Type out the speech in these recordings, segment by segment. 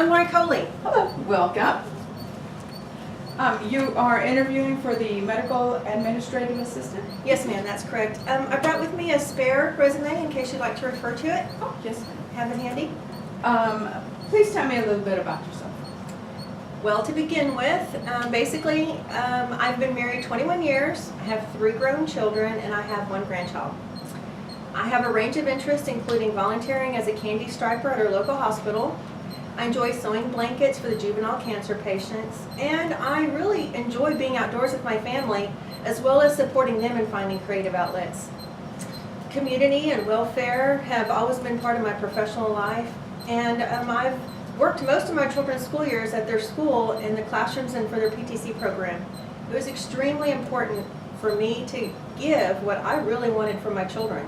I'm LKolle. Hello, welcome. You are interviewing for the medical administrative assistant? Yes, ma'am, that's correct. I brought with me a spare resume in case you'd like to refer to it. Oh, yes, ma'am. Have it handy? Please tell me a little bit about yourself. Well, to begin with, I've been married 21 years. I have 3 grown children, and I have 1 grandchild. I have a range of interests, including volunteering as a candy striper at our local hospital. I enjoy sewing blankets for the juvenile cancer patients, and I really enjoy being outdoors with my family, as well as supporting them in finding creative outlets. Community and welfare have always been part of my professional life, and I've worked most of my children's school years at their school in the classrooms and for their PTC program. It was extremely important for me to give what I really wanted for my children.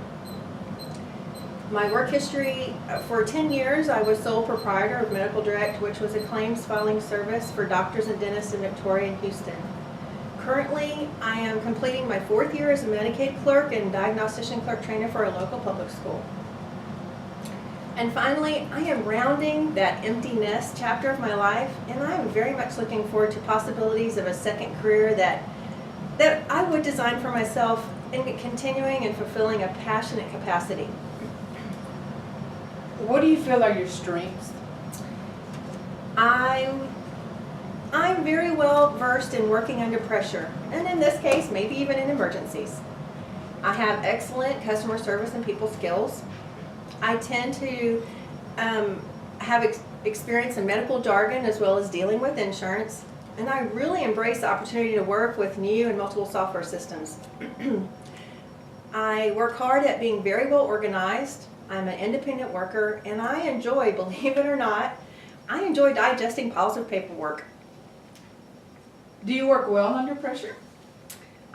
My work history, for 10 years, I was sole proprietor of Medical Direct, which was a claims filing service for doctors and dentists in Victoria and Houston. Currently, I am completing my 4th year as a Medicaid clerk and diagnostician clerk trainer for a local public school. And finally, I am rounding that empty nest chapter of my life, and I am very much looking forward to possibilities of a second career that I would design for myself in continuing and fulfilling a passionate capacity. What do you feel are your strengths? I'm very well versed in working under pressure, and in this case, maybe even in emergencies. I have excellent customer service and people skills. I tend to have experience in medical jargon as well as dealing with insurance, and I really embrace the opportunity to work with new and multiple software systems. I work hard at being very well organized. I'm an independent worker, and I enjoy, believe it or not, I enjoy digesting piles of paperwork. Do you work well under pressure?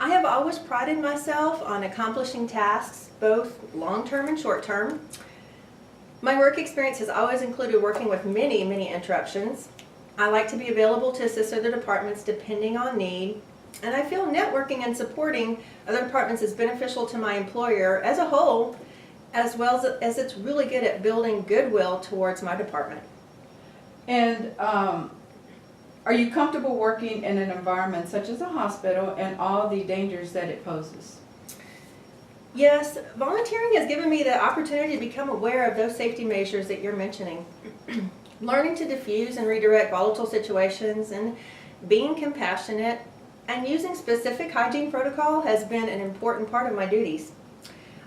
I have always prided myself on accomplishing tasks, both long-term and short-term. My work experience has always included working with many interruptions. I like to be available to assist other departments depending on need, and I feel networking and supporting other departments is beneficial to my employer as a whole, as well as it's really good at building goodwill towards my department. And are you comfortable working in an environment such as a hospital and all the dangers that it poses? Yes, volunteering has given me the opportunity to become aware of those safety measures that you're mentioning. Learning to diffuse and redirect volatile situations and being compassionate and using specific hygiene protocol has been an important part of my duties.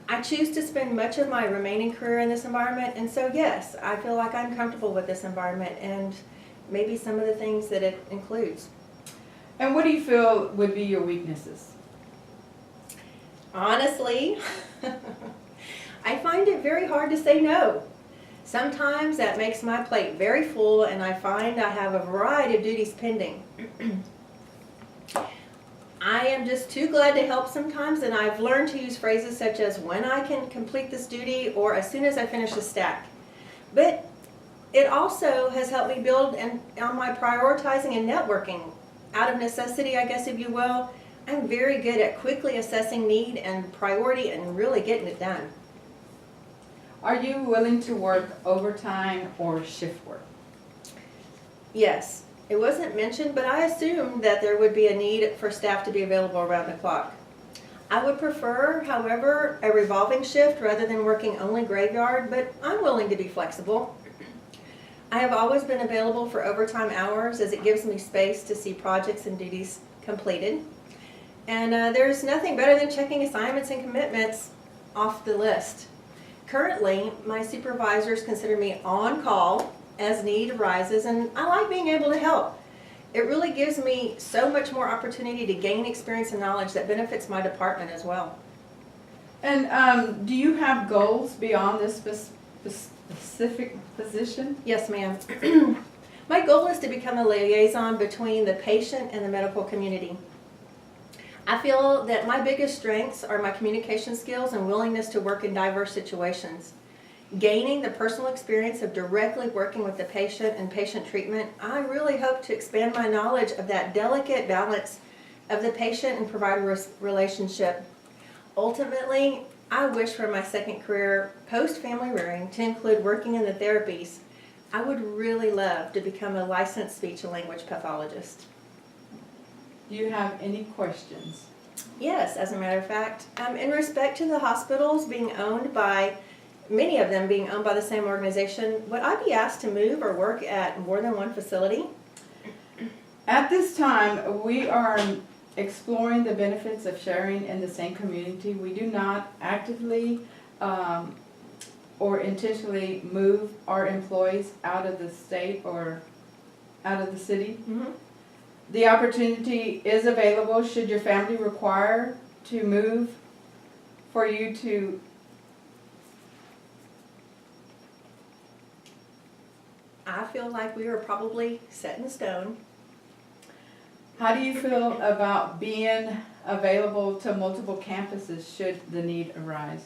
I choose to spend much of my remaining career in this environment, and so yes, I feel like I'm comfortable with this environment and maybe some of the things that it includes. And what do you feel would be your weaknesses? Honestly, I find it very hard to say no. Sometimes that makes my plate very full, and I find I have a variety of duties pending. I am just too glad to help sometimes, and I've learned to use phrases such as when I can complete this duty or as soon as I finish the stack. But it also has helped me build on my prioritizing and networking. Out of necessity, I guess if you will, I'm very good at quickly assessing need and priority and really getting it done. Are you willing to work overtime or shift work? Yes. It wasn't mentioned, but I assumed that there would be a need for staff to be available around the clock. I would prefer, however, a revolving shift rather than working only graveyard, but I'm willing to be flexible. I have always been available for overtime hours as it gives me space to see projects and duties completed. And there's nothing better than checking assignments and commitments off the list. Currently, my supervisors consider me on call as need arises, and I like being able to help. It really gives me so much more opportunity to gain experience and knowledge that benefits my department as well. And do you have goals beyond this specific position? Yes, ma'am. My goal is to become a liaison between the patient and the medical community. I feel that my biggest strengths are my communication skills and willingness to work in diverse situations. Gaining the personal experience of directly working with the patient and patient treatment, I really hope to expand my knowledge of that delicate balance of the patient and provider relationship. Ultimately, I wish for my second career post-family rearing to include working in the therapies. I would really love to become a licensed speech and language pathologist. Do you have any questions? Yes, as a matter of fact, in respect to the hospitals being owned by, many of them being owned by the same organization, would I be asked to move or work at more than one facility? At this time, we are exploring the benefits of sharing in the same community. We do not actively or intentionally move our employees out of the state or out of the city. Mm-hmm. The opportunity is available should your family require to move for you to I feel like we are probably set in stone. How do you feel about being available to multiple campuses should the need arise?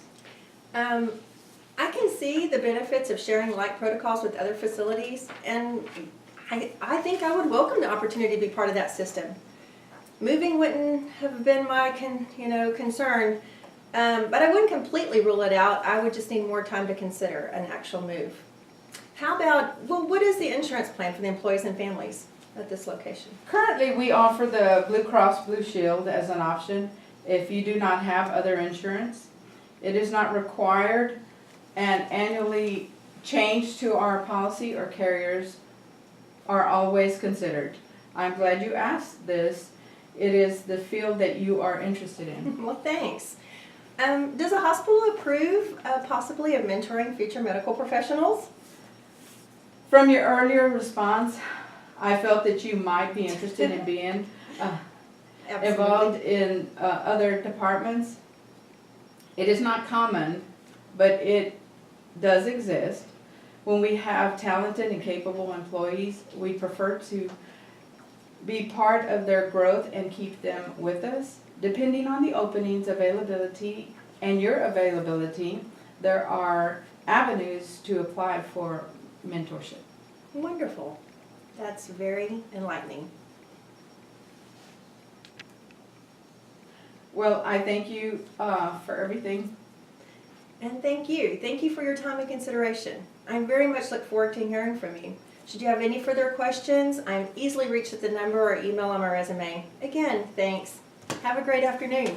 I can see the benefits of sharing like protocols with other facilities, and I think I would welcome the opportunity to be part of that system. Moving wouldn't have been my concern, but I wouldn't completely rule it out. I would just need more time to consider an actual move. How about, what is the insurance plan for the employees and families at this location? Currently, we offer the Blue Cross Blue Shield as an option if you do not have other insurance. It is not required and annually changed to our policy or carriers are always considered. I'm glad you asked this. It is the field that you are interested in. Well, thanks. Does a hospital approve possibly of mentoring future medical professionals? From your earlier response, I felt that you might be interested in being involved in other departments. It is not common, but it does exist. When we have talented and capable employees, we prefer to be part of their growth and keep them with us. Depending on the openings, availability, and your availability, there are avenues to apply for mentorship. Wonderful. That's very enlightening. Well, I thank you for everything. And thank you. Thank you for your time and consideration. I very much look forward to hearing from you. Should you have any further questions, I'm easily reached at the number or email on my resume. Again, thanks. Have a great afternoon.